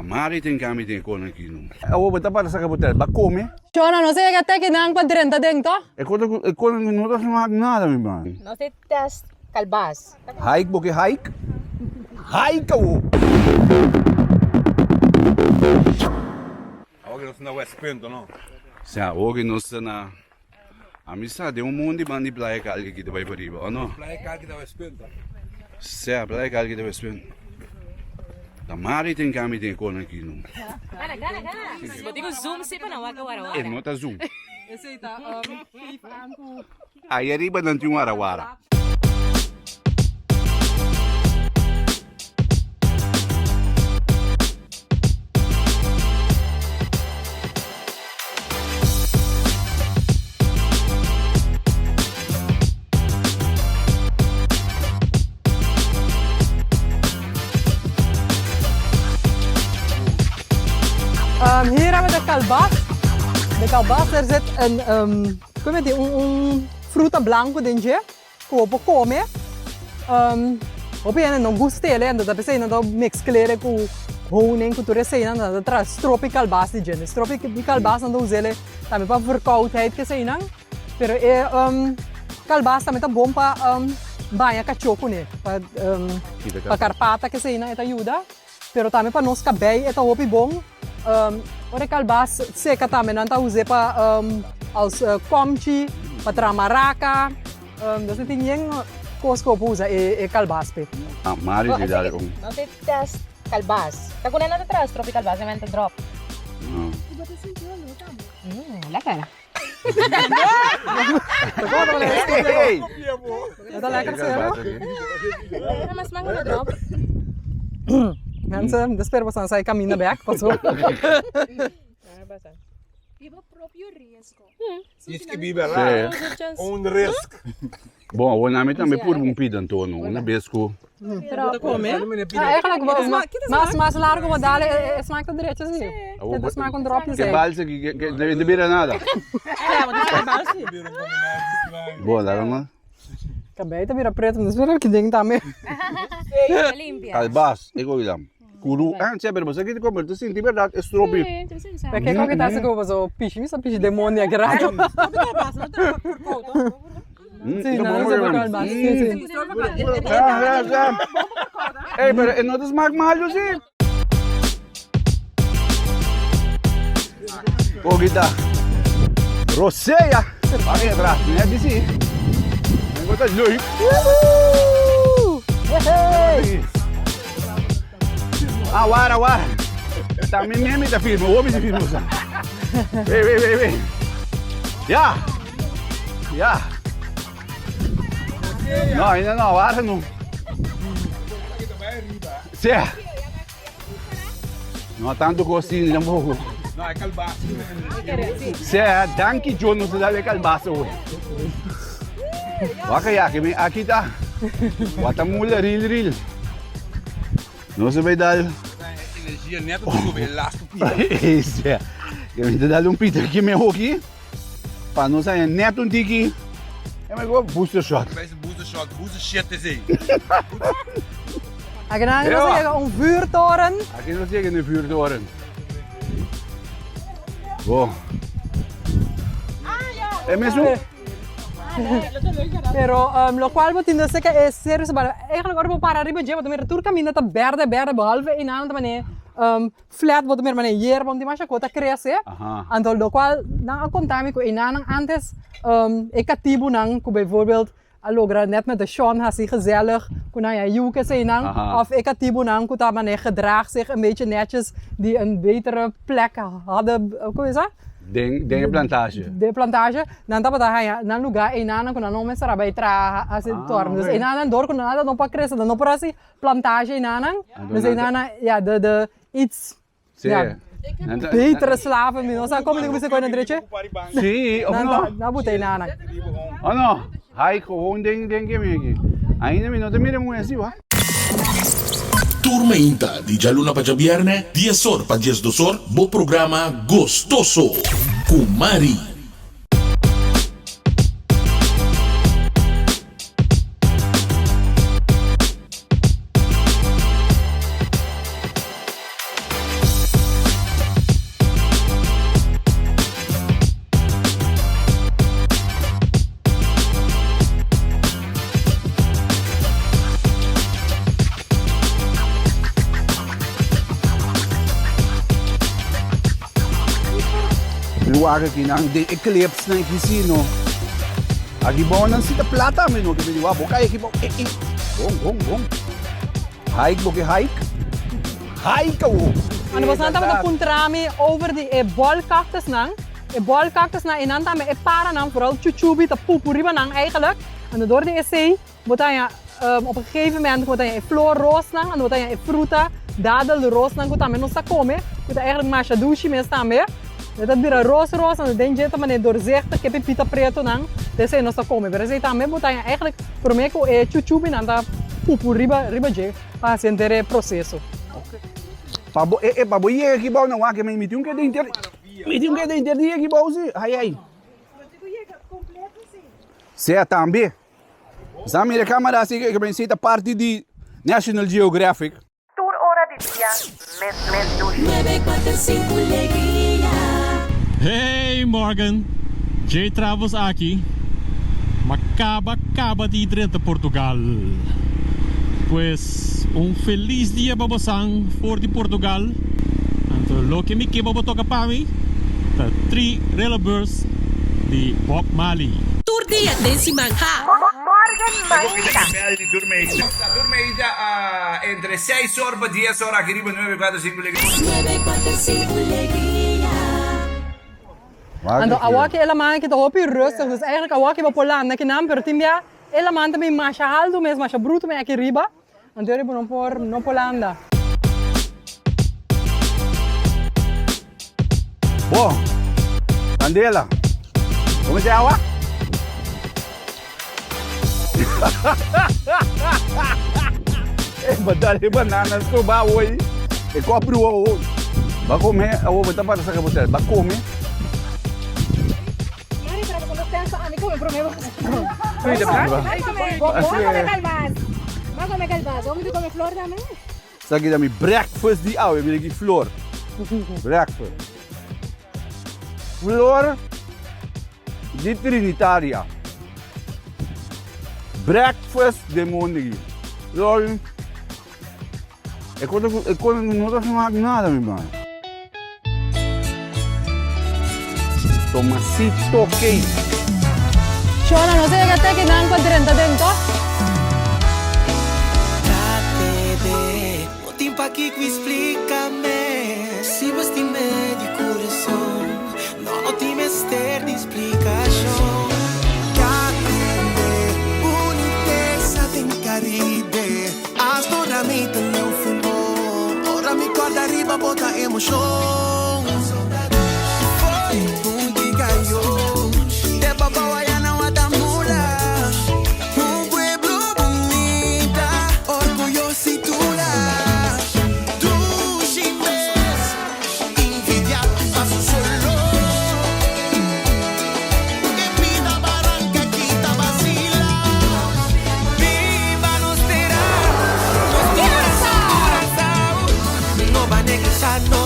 Mari tem kami tem kono aqui não. Eu vou botar para essa cabotel, ba kome. Chona, não sei até que não para drenta dentro. É quando não tá chamando nada, meu irmão. Não sei test kalbas. Hike, porque hike? Hike o. Oggi non sono a spento, no? Se hoje nós na amizade mondi bandi praia calque que vai para riba, ou não? Play calchi da spento. Se a praia calque deve ser. Mari tem kami tem kono aqui não. Gana. Digo zoom sih pa na wara-wara. É nota zoom. Esse aí tá, Aí arriba não tinha um arawara. Hier hebben we de kalbas. De kalbas, er zit een fruta blanco dentro, que come. Op een não gostei, né? Então pensei não mix clear com honing, com tudo isso, não traz stropi kalbas de gente. Stropi kalbas não usa ele também para verkoudheid que sei não. Pero kalbas também tá bom para banha cachoco né, para carpata que sei não, это ajuda. Pero também para nós cabelo, é opi bom. Ora kalbas seca também não tá usa para als komchi, para tramaraca. Dus het is Costco usa e kalbas pe. Mari di dare com. Não sei test kalbas. Kakunan na tras tropi kalbas, naman to drop. Lekker. Hey! Ito lekker seru. Mas mango na drop. Mensen, espero que vocês caminhem bem, passou. Viva proprio riesco. Diz que vive lá. Risco. Bom, o nome também por um pida Antonio, uma vez que Mas largo wat dale, smaakt het direct zie. Dit smaakt een dropje que zeg. balsa que não beira nada. Bom, lá vamos. Acabei de virar preto, mas espero que ding também. Limpia. Kalbas, ego idam. Kuru, você pero você que comer, tu senti verdade, estropi. Porque como que tá se como so pichi, mi sa pichi demônio é grato. Sim, não é sobre kalbas. Sim. Ei, pero não te smaak mal, Josie. Ogida. Roseia. Aqui atrás, né? Disse. Enquanto lui. Wara. Também mesmo tá firme, o homem se firme. Vem. Já. Não, ainda não, wara não. Certo. Não há tanto gostinho, não vou. No, è calbasso. Certo, danke John, não se dá kalbasa hoje. Wakayaki, aqui tá. Watamula real. Não se vai dar. Energia neto do subir, lasto Isso é. Eu ainda dar pita aqui mesmo aqui. Para não sair neto um tiki. É mais igual booster shot. booster shit is aí. Aqui não é vuurtoren. Aqui não chega no vuurtoren. Bom. É mesmo? Pero lo qual wat in de seca é seriously maar eigenlijk orbo para arriba je wat meer tour caminho tá berde behalve in aan também flat wat meer mané hier want die masha kota cresce então lo qual na contami ko inaan antes ekatibo nang ko bijvoorbeeld alogra net met de Sean has hij gezellig kuna ja juke se nang of ekatibo nang ko ta mané gedraagt zich een beetje netjes die een betere plek hadden hoe is dat De plantage. De plantage, dan tapa tayo nan lugar inana ko nanong men sarabay tra as torno. Dus inana dor ko nada não para crescer, não para si plantage inana. Dus inana ja de iets ja betere slaven minus. Sa como digo você coi na direita? Sim, na buta inana. Oh no, hai gewoon denk que me aqui. Ainda me não te mire muito assim, va? Tour Mainta di Jaluna pa Jabierne, 10 or pa 10 dosor, bo programa Gostoso, com Mari. lugar aqui não de eclipse na casino. Aqui bom não se da plata, mas não que me diga, boca aqui bom. Bom. Hike, boca hike. Hike o. Ano bos nanta met puntrami over die bolcactus nang. E bolcactus na inanta me e para nang vooral chuchubi te pupuriba nang eigenlijk. En door de essay botanya op een gegeven moment botanya e flor roos nang en botanya e fruta dadel roos nang botanya no sa kome. Botanya eigenlijk masha dushi me sta me. Dat bira roos en dan jeta mane doorzichtig ke pita preto nang. Desse no sa kome. Maar ze tame botanya eigenlijk voor me ko e chuchubi nanda pupuriba je para sentere processo. Pabo ia aqui bom não há que me meti que de inter. Meti que de inter dia aqui bom sim. Ai. Você também. Sabe a câmera assim que me cita parte de National Geographic. Tour hora de dia, mes dushi. 945 LEGRIA. Hey Morgan, J Travels aqui. Acaba de drenta Portugal. Pues feliz dia para você voor de Portugal. En lo que me quiero tocar para mí, de 3 releveurs de Bob Marley. Tour dia desse manha. Morgan Mainta. Di Turmeida entre 6 horas para 10 horas aquí arriba 945 LEGRIA. 945 LEGRIA. Ando awaki elaman kita hopi rustig, dus eigenlijk awaki ba polan na kinam pero timbia elaman também masha haldo mesmo masha bruto me aqui riba. Ando riba no polanda. Bom, Kandela. Como se chama? Badali bananas to ba hoy. E compro o. Ba comer, o vou tapar essa cabotela. Ba comer. Mari, para cuando estés a mí come prometo. Cuida pra. Vamos comer kalbas. Vamos comer kalbas. Vamos comer flor também. Sabe da mi breakfast di eu vil aqui flor. Breakfast. Flor di Trinitaria. Breakfast de mondi. Flor. E quando não tá chamando nada, meu irmão. Tomasitu cake. Shona, no sé que te que nan ko drenta dentro. Bebê, o tempo aqui que explica-me. Se você me de coração, não te me ester de explicação. Boniteza tem Caribe, as doramitas não fumou. Ora me corda arriba, bota emoção. Foi um que ganhou, de babauaia não Watamula. Pueblo bonita, orgullositula. Dushi mes, envidiado paso solo. En vida barranca quita vacila. Viva nos terá, nos coração. No va a negociar, no